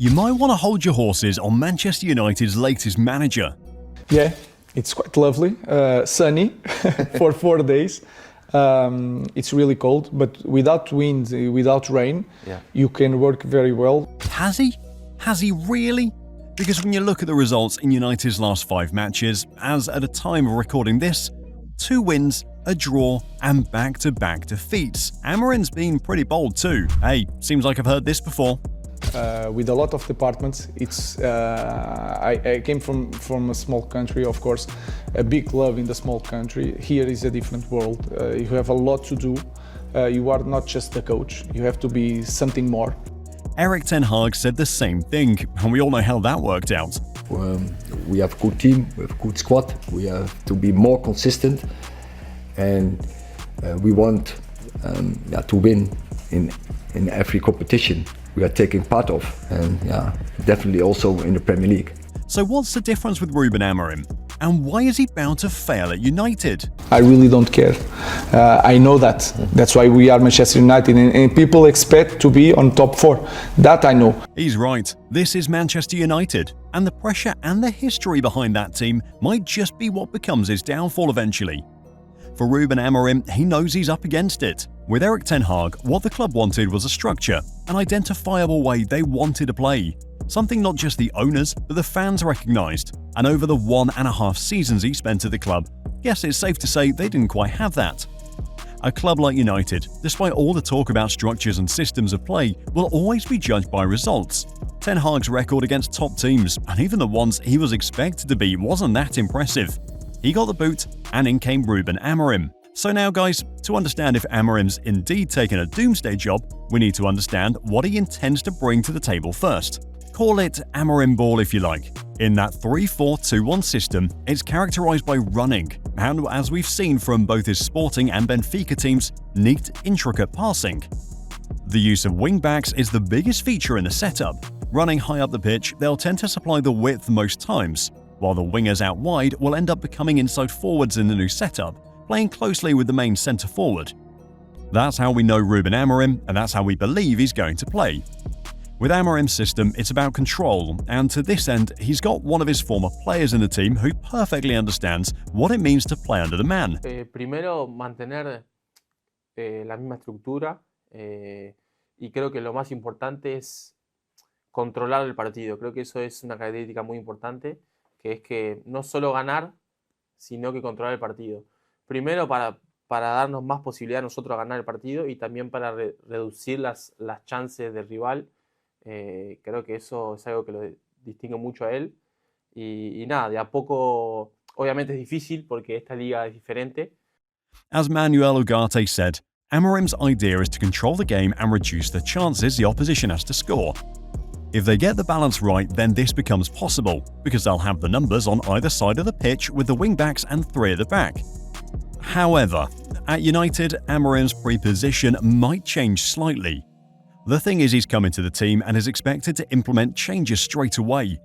You might want to hold your horses on Manchester United's latest manager. Yeah, it's quite lovely, sunny for 4 days. It's really cold, but without wind, without rain, you can work very well. Has he? Has he really? Because when you look at the results in United's last 5 matches, as at the time of recording this, 2 wins, a draw, and back-to-back defeats. Amorim's been pretty bold too. Hey, seems like I've heard this before. With a lot of departments, I came from a small country, of course, a big club in the small country. Here is a different world. You have a lot to do. You are not just a coach. You have to be something more. Erik ten Hag said the same thing, and we all know how that worked out. We have a good team, we have a good squad. We have to be more consistent, and we want to win in every competition we are taking part of, and definitely also in the Premier League. So what's the difference with Ruben Amorim? And why is he bound to fail at United? I really don't care. I know that. That's why we are Manchester United, and people expect to be on top 4. That I know. He's right. This is Manchester United, and the pressure and the history behind that team might just be what becomes his downfall eventually. For Ruben Amorim, he knows he's up against it. With Erik ten Hag, what the club wanted was a structure, an identifiable way they wanted to play. Something not just the owners, but the fans recognised. And over the 1.5 seasons he spent at the club, yes, it's safe to say they didn't quite have that. A club like United, despite all the talk about structures and systems of play, will always be judged by results. Ten Hag's record against top teams, and even the ones he was expected to beat, wasn't that impressive. He got the boot, and in came Ruben Amorim. So now guys, to understand if Amorim's indeed taken a doomsday job, we need to understand what he intends to bring to the table first. Call it Amorim ball if you like. In that 3-4-2-1 system, it's characterised by running, and as we've seen from both his Sporting and Benfica teams, neat, intricate passing. The use of wing-backs is the biggest feature in the setup. Running high up the pitch, they'll tend to supply the width most times, while the wingers out wide will end up becoming inside forwards in the new setup, playing closely with the main centre-forward. That's how we know Ruben Amorim, and that's how we believe he's going to play. With Amorim's system, it's about control, and to this end, he's got one of his former players in the team who perfectly understands what it means to play under the man. Primero, mantener la misma estructura, y creo que lo más importante es controlar el partido. Creo que eso es una característica muy importante, que es que no solo ganar, sino que controlar el partido. Primero para darnos más posibilidad a nosotros a ganar el partido, y también para reducir las chances del rival. Creo que eso es algo que lo distingue mucho a él, y nada, de a poco, obviamente es difícil porque esta liga es diferente. As Manuel Ugarte said, Amorim's idea is to control the game and reduce the chances the opposition has to score. If they get the balance right, then this becomes possible, because they'll have the numbers on either side of the pitch with the wing-backs and 3 at the back. However, at United, Amorim's pre-position might change slightly. The thing is, he's come into the team and is expected to implement changes straight away.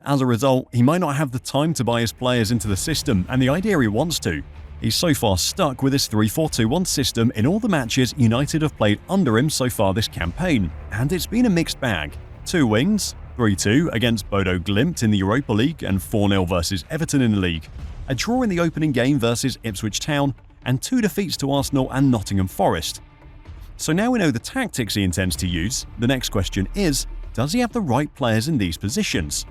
As a result, he might not have the time to buy his players into the system and the idea he wants to. He's so far stuck with his 3-4-2-1 system in all the matches United have played under him so far this campaign, and it's been a mixed bag. 2 wins, 3-2 against Bodo Glimt in the Europa League and 4-0 versus Everton in the league, a draw in the opening game versus Ipswich Town, and 2 defeats to Arsenal and Nottingham Forest. So now we know the tactics he intends to use, the next question is, does he have the right players in these positions?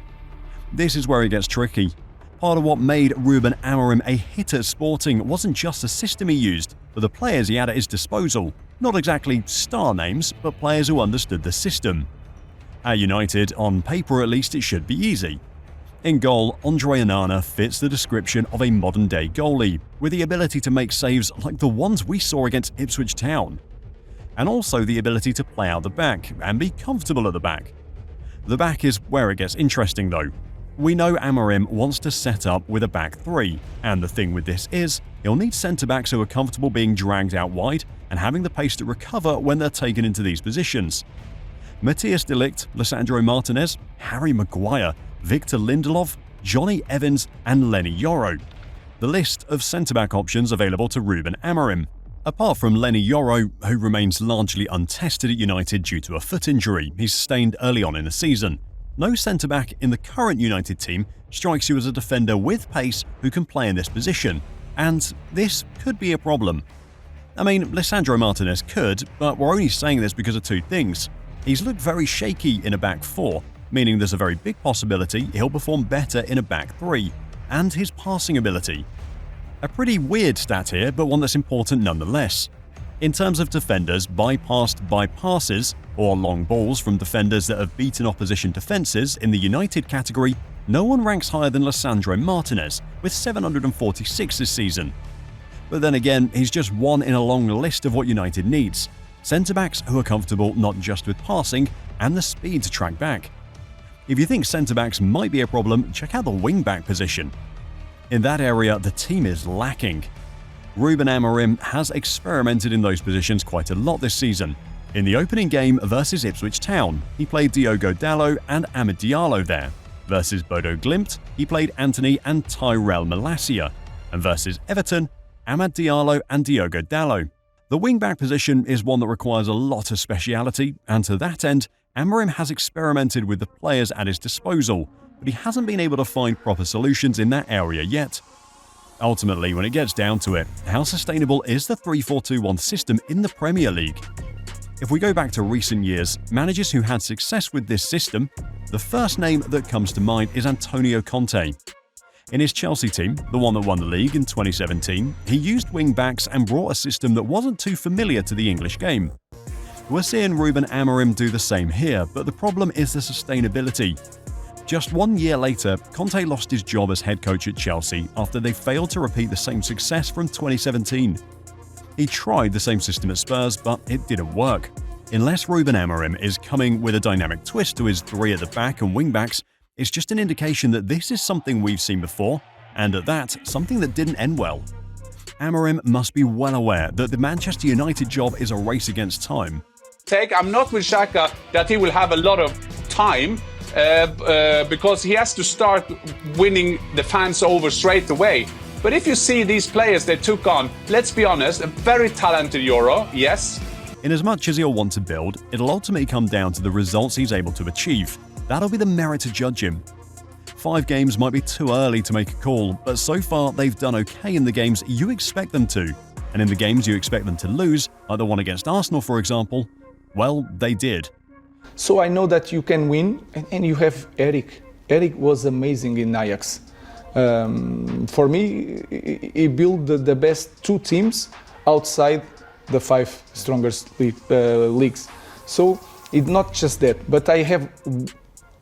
This is where it gets tricky. Part of what made Ruben Amorim a hit at Sporting wasn't just the system he used, but the players he had at his disposal. Not exactly star names, but players who understood the system. At United, on paper at least, it should be easy. In goal, Andre Onana fits the description of a modern-day goalie, with the ability to make saves like the ones we saw against Ipswich Town, and also the ability to play out the back and be comfortable at the back. The back is where it gets interesting though. We know Amorim wants to set up with a back 3, and the thing with this is, he'll need centre-backs who are comfortable being dragged out wide and having the pace to recover when they're taken into these positions. Matthias de Ligt, Lisandro Martinez, Harry Maguire, Victor Lindelof, Johnny Evans and Lenny Yoro. The list of centre-back options available to Ruben Amorim. Apart from Lenny Yoro, who remains largely untested at United due to a foot injury he sustained early on in the season, no centre-back in the current United team strikes you as a defender with pace who can play in this position, and this could be a problem. I mean, Lisandro Martinez could, but we're only saying this because of two things. He's looked very shaky in a back four, meaning there's a very big possibility he'll perform better in a back three, and his passing ability. A pretty weird stat here, but one that's important nonetheless. In terms of defenders bypassed by passes, or long balls from defenders that have beaten opposition defences in the United category, no one ranks higher than Lisandro Martinez, with 746 this season. But then again, he's just one in a long list of what United needs. Centre-backs who are comfortable not just with passing, and the speed to track back. If you think centre-backs might be a problem, check out the wing-back position. In that area, the team is lacking. Ruben Amorim has experimented in those positions quite a lot this season. In the opening game versus Ipswich Town, he played Diogo Dalot and Amad Diallo there. Versus Bodo Glimt, he played Anthony and Tyrell Malacia. And versus Everton, Amad Diallo and Diogo Dalot. The wing-back position is one that requires a lot of speciality, and to that end, Amorim has experimented with the players at his disposal, but he hasn't been able to find proper solutions in that area yet. Ultimately, when it gets down to it, how sustainable is the 3-4-2-1 system in the Premier League? If we go back to recent years, managers who had success with this system, the first name that comes to mind is Antonio Conte. In his Chelsea team, the one that won the league in 2017, he used wing-backs and brought a system that wasn't too familiar to the English game. We're seeing Ruben Amorim do the same here, but the problem is the sustainability. Just 1 year later, Conte lost his job as head coach at Chelsea after they failed to repeat the same success from 2017. He tried the same system at Spurs, but it didn't work. Unless Ruben Amorim is coming with a dynamic twist to his three at the back and wing-backs, it's just an indication that this is something we've seen before, and at that, something that didn't end well. Amorim must be well aware that the Manchester United job is a race against time. I'm not with Xhaka that he will have a lot of time because he has to start winning the fans over straight away. But if you see these players they took on, let's be honest, a very talented Euro, yes. In as much as he'll want to build, it'll ultimately come down to the results he's able to achieve. That'll be the merit to judge him. 5 games might be too early to make a call, but so far they've done okay in the games you expect them to. And in the games you expect them to lose, like the one against Arsenal for example, well, they did. So I know that you can win, and you have Eric. Eric was amazing in Ajax. For me, he built the best 2 teams outside the 5 strongest leagues. So it's not just that, but I have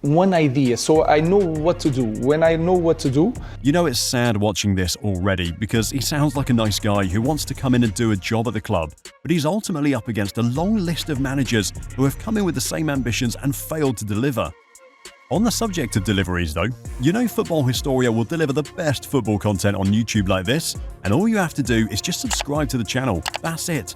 one idea, so I know what to do. When I know what to do... You know, it's sad watching this already because he sounds like a nice guy who wants to come in and do a job at the club, but he's ultimately up against a long list of managers who have come in with the same ambitions and failed to deliver. On the subject of deliveries though, you know Football Historia will deliver the best football content on YouTube like this, and all you have to do is just subscribe to the channel. That's it.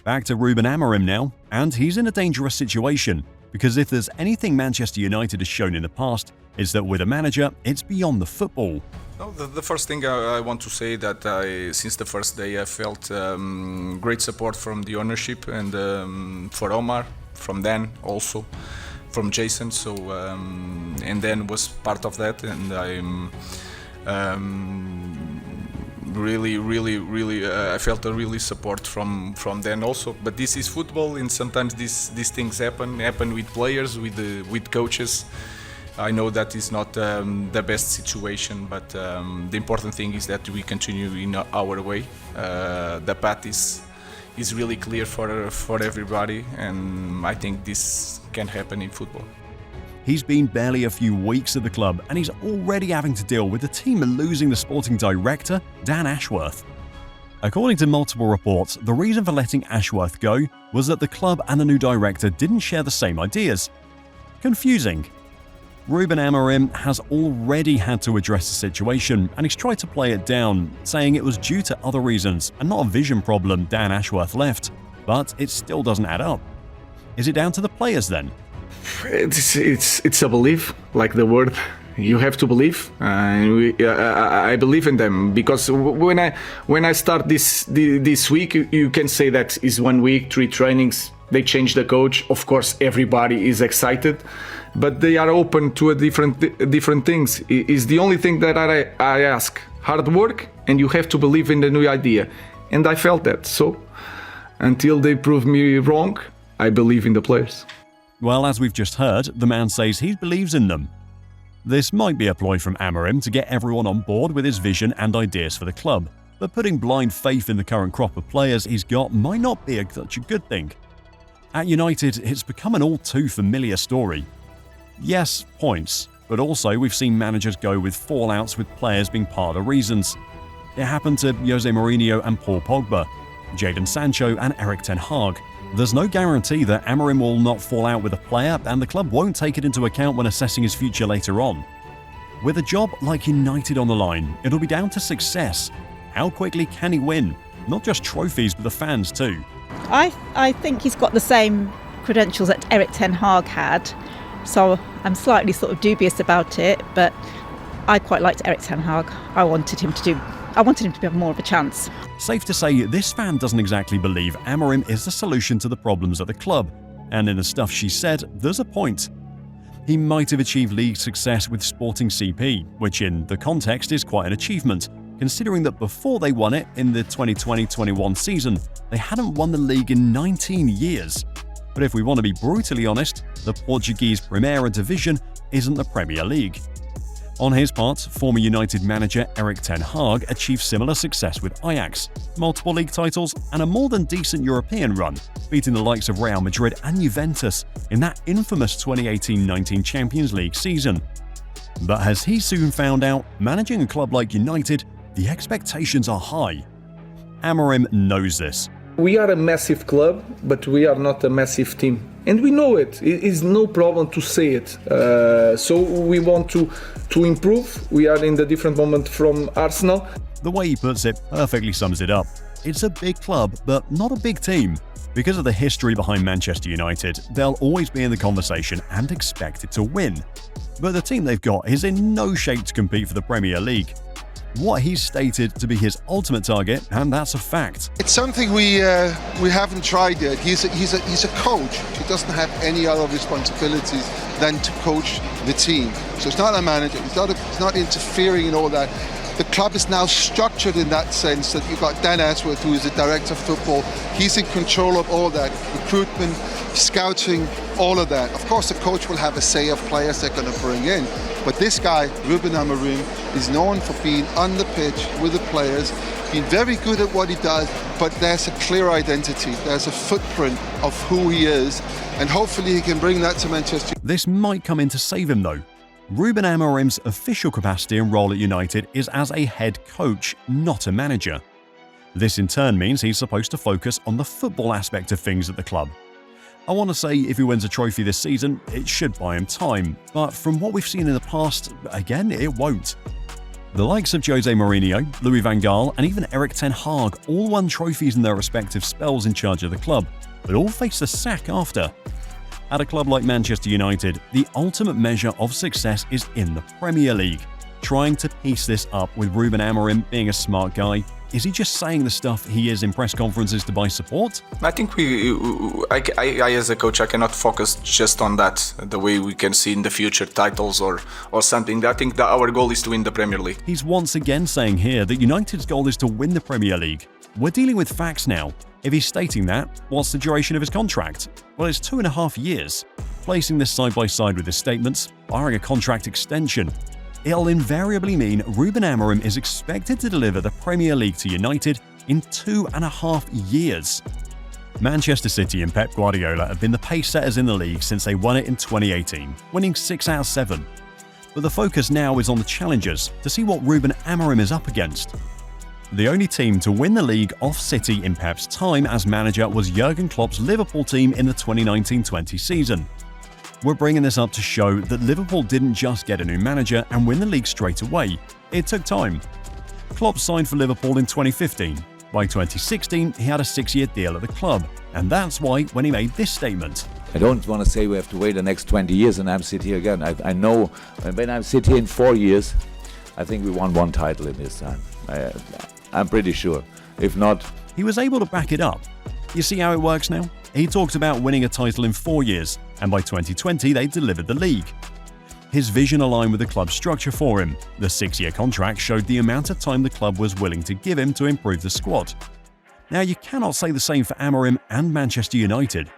Back to Ruben Amorim now, and he's in a dangerous situation. Because if there's anything Manchester United has shown in the past, is that with a manager, it's beyond the football. No, the first thing I want to say that since the first day I felt great support from the ownership and for Omar, from Dan also, from Jason. So and Dan was part of that, and I'm really I felt a really support from them also. But this is football, and sometimes these things happen with players, with coaches. I know that is not the best situation, but the important thing is that we continue in our way. The path is really clear for everybody, and I think this can happen in football. He's been barely a few weeks at the club, and he's already having to deal with the team losing the sporting director, Dan Ashworth. According to multiple reports, the reason for letting Ashworth go was that the club and the new director didn't share the same ideas. Confusing. Ruben Amorim has already had to address the situation, and he's tried to play it down, saying it was due to other reasons and not a vision problem Dan Ashworth left. But it still doesn't add up. Is it down to the players then? It's a belief, like the word. You have to believe, and I believe in them, because when I start this week, you can say that is 1 week, 3 trainings. They change the coach. Of course, everybody is excited, but they are open to different things. Is the only thing that I ask: hard work, and you have to believe in the new idea. And I felt that. So until they prove me wrong, I believe in the players. Well, as we've just heard, the man says he believes in them. This might be a ploy from Amorim to get everyone on board with his vision and ideas for the club, but putting blind faith in the current crop of players he's got might not be such a good thing. At United, it's become an all too familiar story. Yes, points, but also we've seen managers go with fallouts with players being part of the reasons. It happened to Jose Mourinho and Paul Pogba, Jadon Sancho and Erik ten Hag. There's no guarantee that Amorim will not fall out with a player, and the club won't take it into account when assessing his future later on. With a job like United on the line, it'll be down to success. How quickly can he win? Not just trophies, but the fans too. I think he's got the same credentials that Erik ten Hag had, so I'm slightly sort of dubious about it, but I quite liked Erik ten Hag. I wanted him to have more of a chance. Safe to say, this fan doesn't exactly believe Amorim is the solution to the problems at the club, and in the stuff she said, there's a point. He might have achieved league success with Sporting CP, which in the context is quite an achievement, considering that before they won it in the 2020-21 season, they hadn't won the league in 19 years. But if we want to be brutally honest, the Portuguese Primeira Division isn't the Premier League. On his part, former United manager Erik ten Hag achieved similar success with Ajax, multiple league titles, and a more than decent European run, beating the likes of Real Madrid and Juventus in that infamous 2018-19 Champions League season. But as he soon found out, managing a club like United, the expectations are high. Amorim knows this. We are a massive club, but we are not a massive team. And we know it. It is no problem to say it. So we want to improve. We are in the different moment from Arsenal. The way he puts it perfectly sums it up. It's a big club, but not a big team. Because of the history behind Manchester United, they'll always be in the conversation and expected to win. But the team they've got is in no shape to compete for the Premier League. What he's stated to be his ultimate target, and that's a fact. It's something we haven't tried yet. He's a coach. He doesn't have any other responsibilities than to coach the team. So it's not a manager. He's not interfering in all that. The club is now structured in that sense that you've got Dan Ashworth, who is the director of football. He's in control of all that, recruitment, scouting, all of that. Of course, the coach will have a say of players they're going to bring in. But this guy, Ruben Amorim, is known for being on the pitch with the players, being very good at what he does, but there's a clear identity. There's a footprint of who he is, and hopefully he can bring that to Manchester. This might come in to save him though. Ruben Amorim's official capacity and role at United is as a head coach, not a manager. This in turn means he's supposed to focus on the football aspect of things at the club. I want to say if he wins a trophy this season, it should buy him time, but from what we've seen in the past, again, it won't. The likes of Jose Mourinho, Louis van Gaal and even Erik ten Hag all won trophies in their respective spells in charge of the club, but all faced a sack after. At a club like Manchester United, the ultimate measure of success is in the Premier League. Trying to piece this up with Ruben Amorim being a smart guy, is he just saying the stuff he is in press conferences to buy support? I think I as a coach, I cannot focus just on that, the way we can see in the future titles or something. I think that our goal is to win the Premier League. He's once again saying here that United's goal is to win the Premier League. We're dealing with facts now. If he's stating that, what's the duration of his contract? Well, it's 2.5 years. Placing this side by side with his statements, barring a contract extension, it'll invariably mean Ruben Amorim is expected to deliver the Premier League to United in 2.5 years. Manchester City and Pep Guardiola have been the pace setters in the league since they won it in 2018, winning 6 out of 7. But the focus now is on the challengers to see what Ruben Amorim is up against. The only team to win the league off City in Pep's time as manager was Jurgen Klopp's Liverpool team in the 2019-20 season. We're bringing this up to show that Liverpool didn't just get a new manager and win the league straight away. It took time. Klopp signed for Liverpool in 2015. By 2016, he had a 6-year deal at the club, and that's why when he made this statement, I don't want to say we have to wait the next 20 years and I'm sit here again. I know when I sit here in 4 years, I think we won 1 title in this time. I'm pretty sure. If not... He was able to back it up. You see how it works now? He talked about winning a title in 4 years, and by 2020 they delivered the league. His vision aligned with the club's structure for him. The 6-year contract showed the amount of time the club was willing to give him to improve the squad. Now, you cannot say the same for Amorim and Manchester United.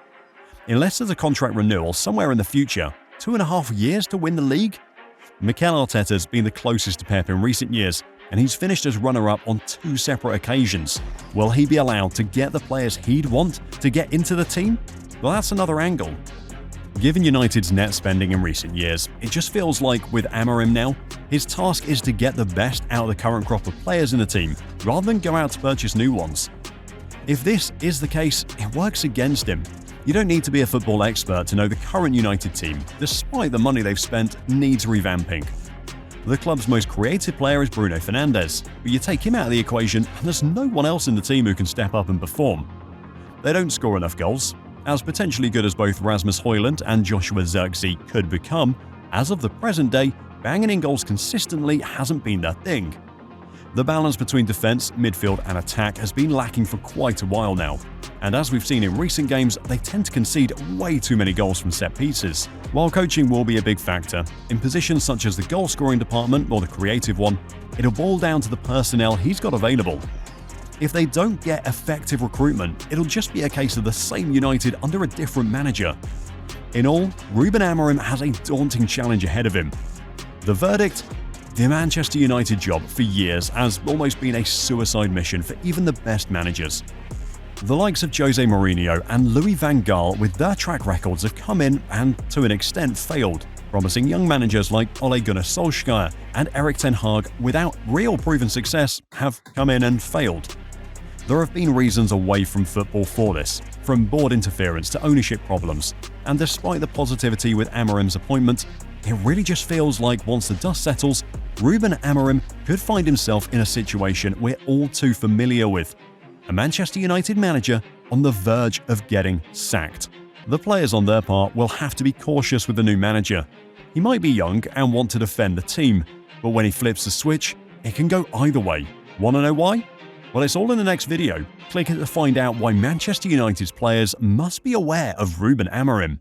Unless there's a contract renewal somewhere in the future, 2.5 years to win the league? Mikel Arteta's been the closest to Pep in recent years, and he's finished as runner-up on 2 separate occasions. Will he be allowed to get the players he'd want to get into the team? Well, that's another angle. Given United's net spending in recent years, it just feels like with Amorim now, his task is to get the best out of the current crop of players in the team, rather than go out to purchase new ones. If this is the case, it works against him. You don't need to be a football expert to know the current United team, despite the money they've spent, needs revamping. The club's most creative player is Bruno Fernandes, but you take him out of the equation and there's no one else in the team who can step up and perform. They don't score enough goals. As potentially good as both Rasmus Højlund and Joshua Zirkzee could become, as of the present day, banging in goals consistently hasn't been their thing. The balance between defence, midfield and attack has been lacking for quite a while now, and as we've seen in recent games, they tend to concede way too many goals from set pieces. While coaching will be a big factor, in positions such as the goal-scoring department or the creative one, it'll boil down to the personnel he's got available. If they don't get effective recruitment, it'll just be a case of the same United under a different manager. In all, Ruben Amorim has a daunting challenge ahead of him. The verdict? The Manchester United job for years has almost been a suicide mission for even the best managers. The likes of Jose Mourinho and Louis van Gaal with their track records have come in and, to an extent, failed, promising young managers like Ole Gunnar Solskjaer and Erik ten Hag without real proven success have come in and failed. There have been reasons away from football for this, from board interference to ownership problems, and despite the positivity with Amorim's appointment, it really just feels like once the dust settles, Ruben Amorim could find himself in a situation we're all too familiar with. A Manchester United manager on the verge of getting sacked. The players on their part will have to be cautious with the new manager. He might be young and want to defend the team, but when he flips the switch, it can go either way. Want to know why? Well, it's all in the next video. Click it to find out why Manchester United's players must be aware of Ruben Amorim.